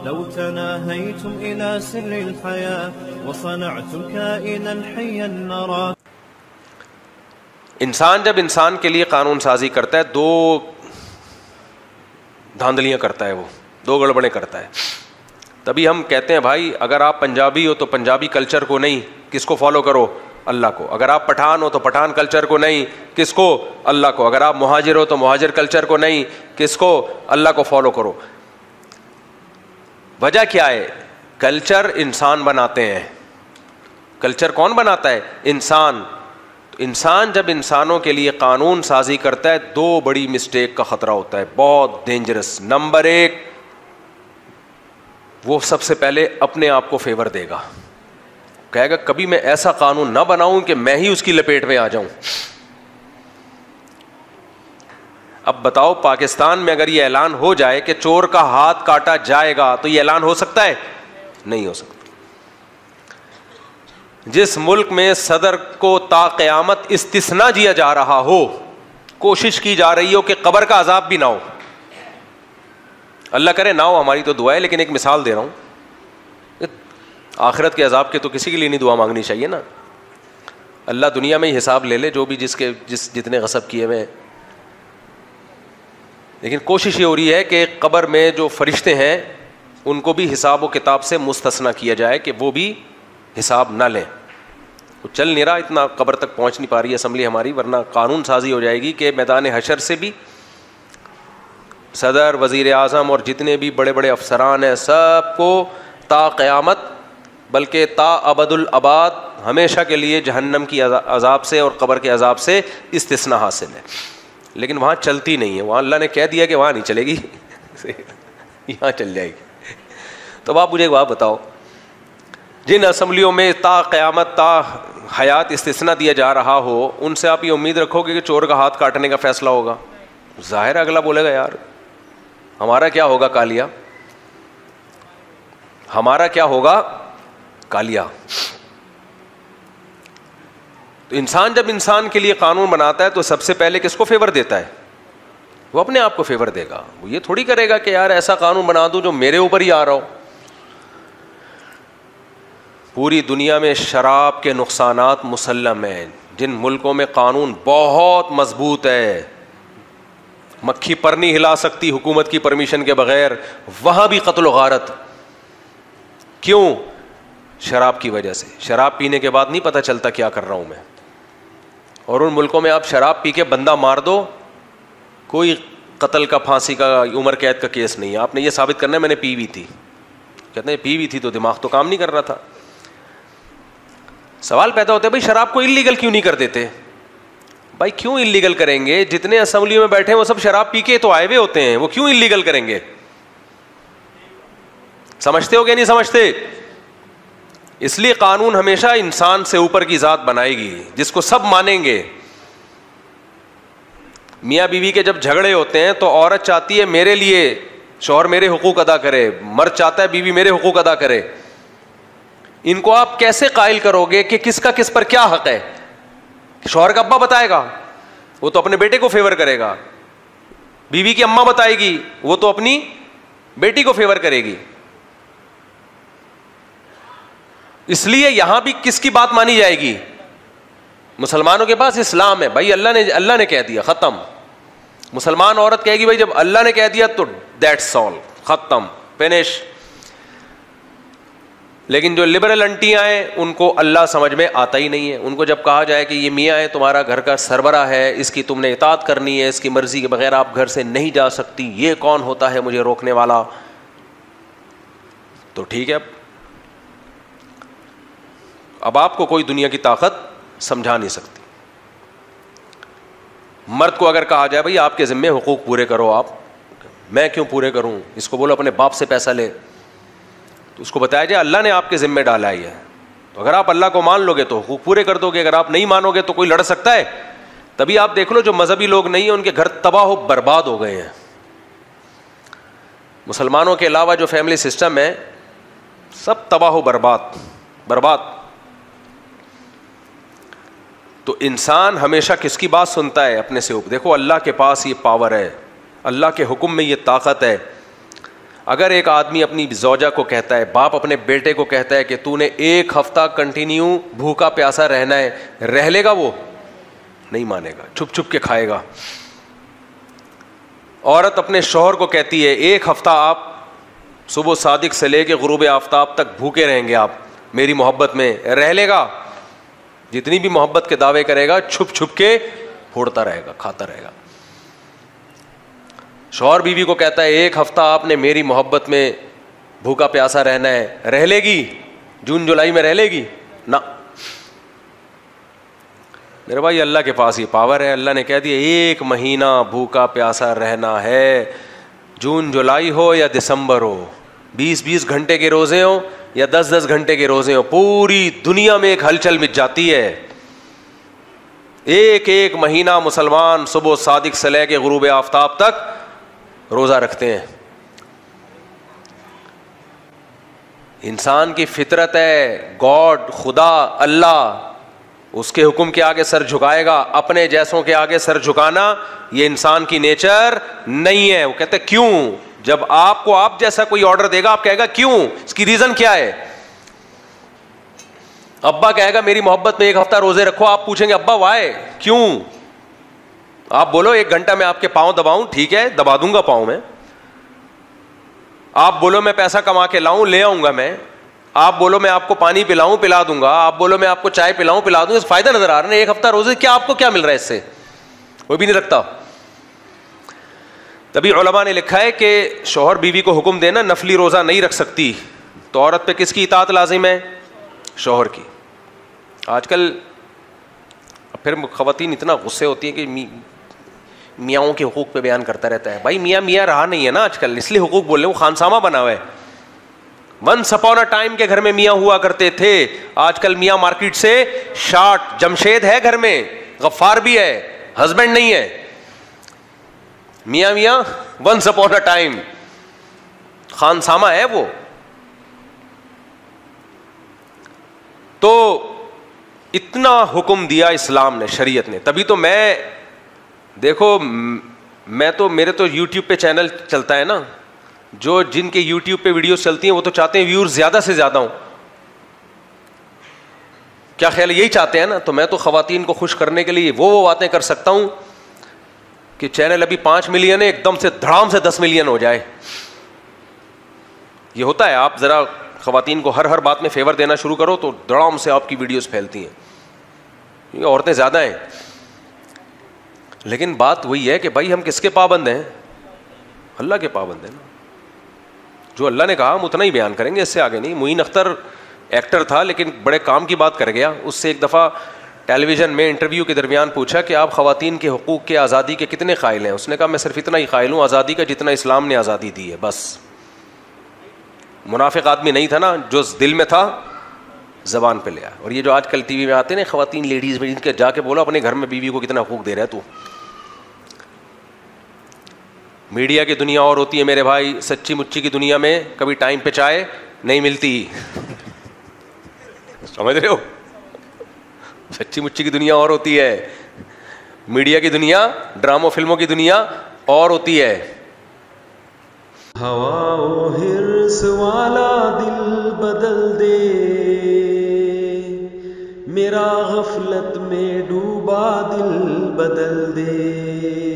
لو تناهيتم إلى سر الحياة وصنعتم كائنا حيا نرى. انسان جب انسان کے لیے قانون سازی کرتا ہے دو دھاندلیاں کرتا ہے, وہ دو گڑبڑیں کرتا ہے. تبھی ہم کہتے ہیں بھائی اگر آپ پنجابی ہو تو پنجابی کلچر کو نہیں, کس کو فالو کرو؟ اللہ کو. اگر آپ پٹھان ہو تو پٹھان کلچر کو نہیں, کس کو؟ اللہ کو. اگر آپ مہاجر ہو تو مہاجر کلچر کو نہیں, کس کو؟ اللہ کو فالو کرو. وجہ کیا ہے؟ کلچر انسان بناتے ہیں. کلچر کون بناتا ہے؟ انسان. انسان جب انسانوں کے لیے قانون سازی کرتا ہے دو بڑی مسٹیک کا خطرہ ہوتا ہے, بہت ڈینجرس. نمبر ایک, وہ سب سے پہلے اپنے آپ کو فیور دے گا, کہے گا کبھی میں ایسا قانون نہ بناؤں کہ میں ہی اس کی لپیٹ میں آ جاؤں. اب بتاؤ پاکستان میں اگر یہ اعلان ہو جائے کہ چور کا ہاتھ کاٹا جائے گا تو یہ اعلان ہو سکتا ہے؟ نہیں ہو سکتا. جس ملک میں صدر کو تا قیامت استثناء دیا جا رہا ہو, کوشش کی جا رہی ہو کہ قبر کا عذاب بھی نہ ہو, اللہ کرے نہ ہو, ہماری تو دعا ہے, لیکن ایک مثال دے رہا ہوں, آخرت کے عذاب کے تو کسی کے لیے نہیں دعا مانگنی چاہیے نا. اللہ دنیا میں ہی حساب لے لے جو بھی جتنے غصب کیے ہوئے ہیں, لیکن کوشش یہ ہو رہی ہے کہ قبر میں جو فرشتے ہیں ان کو بھی حساب و کتاب سے مستثنیٰ کیا جائے کہ وہ بھی حساب نہ لیں. وہ چل نہیں رہا, اتنا قبر تک پہنچ نہیں پا رہی اسمبلی ہماری, ورنہ قانون سازی ہو جائے گی کہ میدان حشر سے بھی صدر, وزیر اعظم اور جتنے بھی بڑے بڑے افسران ہیں سب کو تا قیامت بلکہ تا ابد الاباد ہمیشہ کے لیے جہنم کی عذاب سے اور قبر کے عذاب سے استثناء حاصل ہے. لیکن وہاں چلتی نہیں ہے, وہاں اللہ نے کہہ دیا کہ وہاں نہیں چلے گی, یہاں چل جائے گی. تو آپ مجھے ایک بات بتاؤ, جن اسمبلیوں میں تا قیامت تا حیات استثناء دیا جا رہا ہو, ان سے آپ یہ امید رکھو گے کہ چور کا ہاتھ کاٹنے کا فیصلہ ہوگا؟ ظاہر ہے اگلا بولے گا یار ہمارا کیا ہوگا کالیا, ہمارا کیا ہوگا کالیا. تو انسان جب انسان کے لیے قانون بناتا ہے تو سب سے پہلے کس کو فیور دیتا ہے؟ وہ اپنے آپ کو فیور دے گا. وہ یہ تھوڑی کرے گا کہ یار ایسا قانون بنا دوں جو میرے اوپر ہی آ رہا ہو. پوری دنیا میں شراب کے نقصانات مسلم ہیں. جن ملکوں میں قانون بہت مضبوط ہے, مکھی پر نہیں ہلا سکتی حکومت کی پرمیشن کے بغیر, وہاں بھی قتل و غارت. کیوں؟ شراب کی وجہ سے. شراب پینے کے بعد نہیں پتہ چلتا کیا کر رہا ہوں میں. اور ان ملکوں میں آپ شراب پی کے بندہ مار دو, کوئی قتل کا, پھانسی کا, عمر قید کا کیس نہیں ہے. آپ نے یہ ثابت کرنا ہے میں نے پی ہوئی تھی. کہتے ہیں پی ہوئی تھی تو دماغ تو کام نہیں کر رہا تھا. سوال پیدا ہوتا ہے بھائی شراب کو انلیگل کیوں نہیں کر دیتے؟ بھائی کیوں انلیگل کریں گے؟ جتنے اسمبلی میں بیٹھے ہیں وہ سب شراب پی کے تو آئے ہوئے ہوتے ہیں, وہ کیوں انلیگل کریں گے؟ سمجھتے ہو کہ نہیں سمجھتے؟ اس لیے قانون ہمیشہ انسان سے اوپر کی ذات بنائے گی جس کو سب مانیں گے. میاں بیوی کے جب جھگڑے ہوتے ہیں تو عورت چاہتی ہے میرے لیے شوہر میرے حقوق ادا کرے, مرد چاہتا ہے بیوی میرے حقوق ادا کرے. ان کو آپ کیسے قائل کرو گے کہ کس کا کس پر کیا حق ہے؟ شوہر کا ابا بتائے گا, وہ تو اپنے بیٹے کو فیور کرے گا. بیوی کی اماں بتائے گی, وہ تو اپنی بیٹی کو فیور کرے گی. اس لیے یہاں بھی کس کی بات مانی جائے گی؟ مسلمانوں کے پاس اسلام ہے بھائی, اللہ نے کہہ دیا, ختم. مسلمان عورت کہے گی بھائی جب اللہ نے کہہ دیا تو دیٹس آل, ختم, فنش. لیکن جو لبرل انٹیاں ہیں ان کو اللہ سمجھ میں آتا ہی نہیں ہے. ان کو جب کہا جائے کہ یہ میاں ہے تمہارا گھر کا سربراہ ہے, اس کی تم نے اطاعت کرنی ہے, اس کی مرضی کے بغیر آپ گھر سے نہیں جا سکتی, یہ کون ہوتا ہے مجھے روکنے والا؟ تو ٹھیک ہے, اب آپ کو کوئی دنیا کی طاقت سمجھا نہیں سکتی. مرد کو اگر کہا جائے بھائی آپ کے ذمے حقوق پورے کرو, آپ, میں کیوں پورے کروں, اس کو بولو اپنے باپ سے پیسہ لے, تو اس کو بتایا جائے اللہ نے آپ کے ذمے ڈالا ہے. تو اگر آپ اللہ کو مان لو گے تو حقوق پورے کر دو گے, اگر آپ نہیں مانو گے تو کوئی لڑ سکتا ہے؟ تبھی آپ دیکھ لو جو مذہبی لوگ نہیں ہیں ان کے گھر تباہ و برباد ہو گئے ہیں. مسلمانوں کے علاوہ جو فیملی سسٹم ہے سب تباہ و برباد. تو انسان ہمیشہ کس کی بات سنتا ہے؟ اپنے سے اوپر. دیکھو اللہ کے پاس یہ پاور ہے, اللہ کے حکم میں یہ طاقت ہے. اگر ایک آدمی اپنی زوجہ کو کہتا ہے, باپ اپنے بیٹے کو کہتا ہے کہ تو نے 1 ہفتہ کنٹینیو بھوکا پیاسا رہنا ہے, رہ لے گا وہ؟ نہیں مانے گا, چھپ چھپ کے کھائے گا. عورت اپنے شوہر کو کہتی ہے 1 ہفتہ آپ صبح صادق سے لے کے غروب آفتاب تک بھوکے رہیں گے آپ میری محبت میں, رہ لے گا؟ جتنی بھی محبت کے دعوے کرے گا چھپ چھپ کے پھوڑتا رہے گا, کھاتا رہے گا. شوہر بیوی کو کہتا ہے 1 ہفتہ آپ نے میری محبت میں بھوکا پیاسا رہنا ہے, رہ لے گی؟ جون جولائی میں رہ لے گی؟ نہ. میرے بھائی اللہ کے پاس یہ پاور ہے, اللہ نے کہہ دیا 1 مہینہ بھوکا پیاسا رہنا ہے, جون جولائی ہو یا دسمبر ہو, 20 گھنٹے کے روزے ہوں یا 10 گھنٹے کے روزے ہوں, پوری دنیا میں ایک ہلچل مچ جاتی ہے. ایک مہینہ مسلمان صبح صادق سے لے کے غروب آفتاب تک روزہ رکھتے ہیں. انسان کی فطرت ہے, گاڈ, خدا, اللہ, اس کے حکم کے آگے سر جھکائے گا. اپنے جیسوں کے آگے سر جھکانا یہ انسان کی نیچر نہیں ہے. وہ کہتے ہیں کیوں؟ جب آپ کو آپ جیسا کوئی آرڈر دے گا آپ کہے گا کیوں, اس کی ریزن کیا ہے؟ ابا کہے گا میری محبت میں 1 ہفتہ روزے رکھو, آپ پوچھیں گے ابا وائے, کیوں؟ آپ بولو 1 گھنٹہ میں آپ کے پاؤں دباؤں, ٹھیک ہے دبا دوں گا پاؤں میں. آپ بولو میں پیسہ کما کے لاؤں, لے آؤں گا میں. آپ بولو میں آپ کو پانی پلاؤں, پلا دوں گا. آپ بولو میں آپ کو چائے پلاؤں, پلا دوں گا. اس فائدہ نظر آ رہا ہے 1 ہفتہ روزے, کیا آپ کو کیا مل رہا ہے اس سے؟ وہ بھی نہیں رکھتا. تبھی علماء نے لکھا ہے کہ شوہر بیوی کو حکم دینا نفلی روزہ نہیں رکھ سکتی, تو عورت پہ کس کی اطاعت لازم ہے؟ شوہر کی. آج کل پھر خواتین اتنا غصے ہوتی ہیں کہ میاؤں کے حقوق پہ بیان کرتا رہتا ہے. بھائی میاں رہا نہیں ہے نا آج کل, اس لیے حقوق بول رہے ہیں, وہ خانسامہ بنا ہوا ہے. ونس اپون اے ٹائم کے گھر میں میاں ہوا کرتے تھے, آج کل میاں مارکیٹ سے شارٹ. جمشید ہے گھر میں, غفار بھی ہے, ہسبینڈ نہیں ہے. میاں ونس اپون اے ٹائم, خانسامہ ہے وہ. تو اتنا حکم دیا اسلام نے, شریعت نے. تبھی تو میں دیکھو, میں تو میرے تو یوٹیوب پہ چینل چلتا ہے نا, جو جن کے یوٹیوب پہ ویڈیوز چلتی ہیں وہ تو چاہتے ہیں ویورز زیادہ سے زیادہ ہوں. کیا خیال ہے, یہی چاہتے ہیں نا. تو میں تو خواتین کو خوش کرنے کے لیے وہ باتیں کر سکتا ہوں کہ چینل ابھی 5 ملین ہے, ایک دم سے دھڑام سے 10 ملین ہو جائے. یہ ہوتا ہے. آپ ذرا خواتین کو ہر بات میں فیور دینا شروع کرو تو دھڑام سے آپ کی ویڈیوز پھیلتی ہیں, کیونکہ عورتیں زیادہ ہیں. لیکن بات وہی ہے کہ بھائی ہم کس کے پابند ہیں؟ اللہ کے پابند ہیں نا. جو اللہ نے کہا ہم اتنا ہی بیان کریں گے, اس سے آگے نہیں. معین اختر ایکٹر تھا لیکن بڑے کام کی بات کر گیا. اس سے ایک دفعہ ٹیلی ویژن میں انٹرویو کے درمیان پوچھا کہ آپ خواتین کے حقوق کے, آزادی کے کتنے قائل ہیں؟ اس نے کہا میں صرف اتنا ہی قائل ہوں آزادی کا جتنا اسلام نے آزادی دی ہے, بس. منافق آدمی نہیں تھا نا, جو دل میں تھا زبان پہ لیا. اور یہ جو آج کل ٹی وی میں آتے ہیں نا خواتین, لیڈیز میں, ان کے جا کے بولو اپنے گھر میں بیوی کو کتنا حقوق دے رہا ہے تو. میڈیا کی دنیا اور ہوتی ہے میرے بھائی, سچی مچی کی دنیا میں کبھی ٹائم پہ چائے نہیں ملتی. سمجھ رہے ہو, سچی مچی کی دنیا اور ہوتی ہے, میڈیا کی دنیا, ڈراموں فلموں کی دنیا اور ہوتی ہے. ہوا و حرص والا دل بدل دے, میرا غفلت میں ڈوبا دل بدل دے.